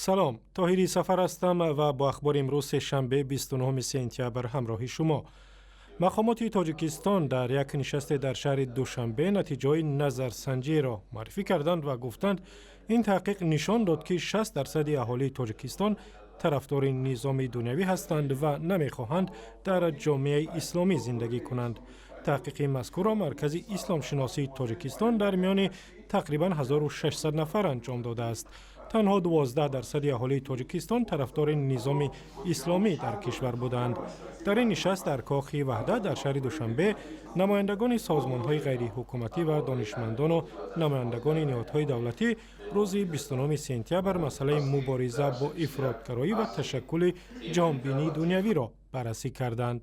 سلام، طاهری سفر هستم و با اخبار امروز شنبه 29 سپتامبر همراه شما. مقامات تاجیکستان در یک نشست در شهر دوشنبه نتیجه نظرسنجی را معرفی کردند و گفتند این تحقیق نشان داد که 60% اهالی تاجیکستان طرفدار نظام دنیوی هستند و نمیخواهند در جامعه اسلامی زندگی کنند. تحقیق مذکور را مرکز اسلام شناسی تاجیکستان در میان تقریبا 1600 نفر انجام داده است. تنها 12% اهالی تاجیکستان طرفدار نظام اسلامی در کشور بودند. در این نشست در کاخ وحدت در شهر دوشنبه نمایندگان سازمان‌های غیر حکومتی و دانشمندان و نمایندگان نهادهای دولتی روز 29 سپتامبر مسئله مبارزه با افراطگرایی و تشکل جهانبینی دنیوی را بررسی کردند.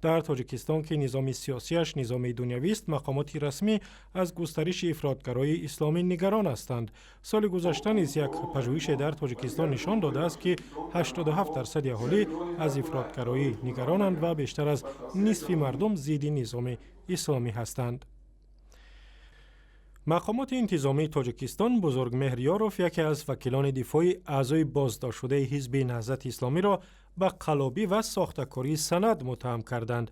در تاجیکستان که نظام سیاسیش نظام دنیوی است، مقامات رسمی از گسترش افراطگرایی اسلامی نگران هستند. سال گذشته نیز یک پژوهش در تاجیکستان نشان داده است که 87% اهالی از افراطگرایی نگرانند و بیشتر از نصف مردم ضد نظام اسلامی هستند. مقامات انتظامی تاجیکستان بزرگمهر یاروف، یکی از وکیلان دفاع اعضای بازداشت شده حزب نهضت اسلامی را به قلابی و ساخته‌کاری سند متهم کردند.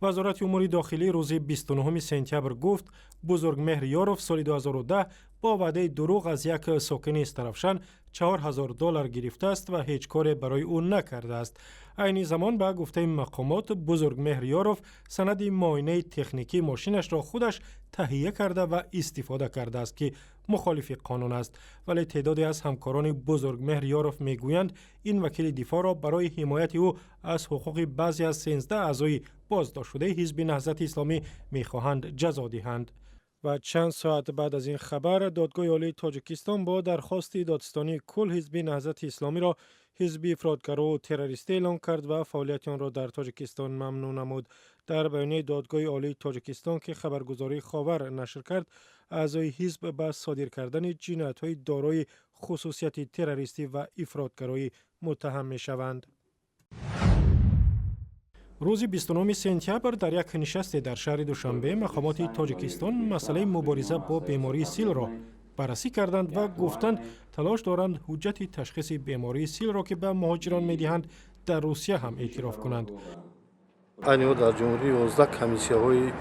وزارت امور داخلی روز 29 سپتامبر گفت بزرگمهر یاروف سال 2010 با وعده دروغ از یک ساکن استرافشن $4000 گرفته است و هیچ کاری برای او نکرده است. عین زمان به گفته مقامات بزرگمهر یاروف سند معاینه تکنیکی ماشینش را خودش تهیه کرده و استفاده کرده است که مخالف قانون است، ولی تعدادی از همکاران بزرگمهر یاروف میگویند این وکیل دفاع را برای حمایت او از حقوق بعضی از 13 اعضای بازداشت شده حزب نهضت اسلامی میخواهند جزا دهند. و چند ساعت بعد از این خبر دادگاه عالی تاجیکستان با درخواست دادستانی کل حزب نهضت اسلامی را حزب افراطگرا و تروریستی اعلام کرد و فعالیت آن را در تاجیکستان ممنوع نمود. در بیانیه دادگاه عالی تاجیکستان که خبرگزاری خاور نشر کرد، اعضای حزب به صادر کردن جنایت‌های دارای خصوصیت تروریستی و افراطگرایی متهم می‌شوند. روز 29 سپتامبر در یک نشست در شهر دوشنبه مقامات تاجیکستان مسئله مبارزه با بیماری سیل را بررسی کردند و گفتند تلاش دارند حجت تشخیص بیماری سیل را که به مهاجران می‌دهند در روسیه هم اعتراف کنند. اینو در جمهوری 11 کمیسیون‌های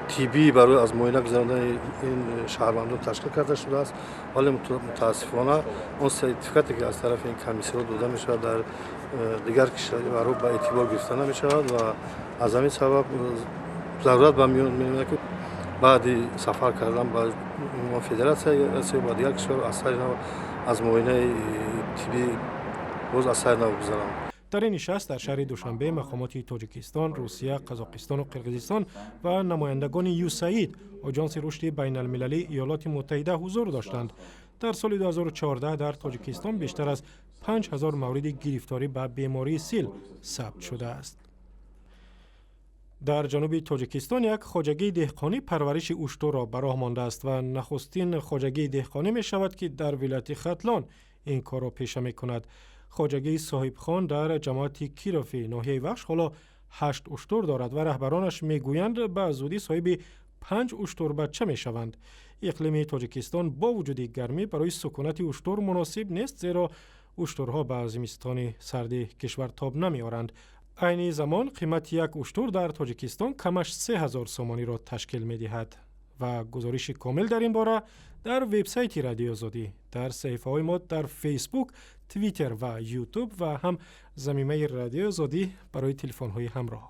طبی برای از معاینه گذراندن این شهروندان تشکیل کرده شده است، ولی متاسفانه اون سرتیفیکاتی که از طرف این کمیسیون داده می شود در دیگر کشورها به اعتبار گرفته نمی شود و از همین سبب ضرورت به میان میاد که بعد سفر کردن به فدراسیون با دیگر کشور از معاینه طبی باز اثر نگذارند. در این نشست در شهر دوشنبه مقامات تاجیکستان، روسیه، قزاقستان و قرقیزستان و نمایندگان یوساید آژانس رشد بین المللی ایالات متحده حضور داشتند. در سال 2014 در تاجیکستان بیشتر از 5000 مورد گرفتاری به بیماری سیل ثبت شده است. در جنوب تاجیکستان یک خواجگی دهقانی پرورش اشتر را به راه مانده است و نخستین خواجگی دهقانی می شود که در ولایت ختلان این کار را پیشه می کند. خواجگی صاحب خان در جماعت کیروفی ناحیه وخش حالا 8 اشتر دارد و رهبرانش میگویند به زودی صاحب 5 اشتر بچه می شوند. اقلیم تاجیکستان با وجود گرمی برای سکونت اشتر مناسب نیست، زیرا اشترها به زمستان سردی کشور تاب نمی آورند. عین زمان قیمت یک اشتر در تاجیکستان کمش 3000 سومانی را تشکیل می دهد. و گزارش کامل در این باره در وبسایت رادیو آزادی، در صفحه های ما در فیسبوک، توییتر و یوتیوب و هم زمینه رادیو آزادی برای تلفن های همراه.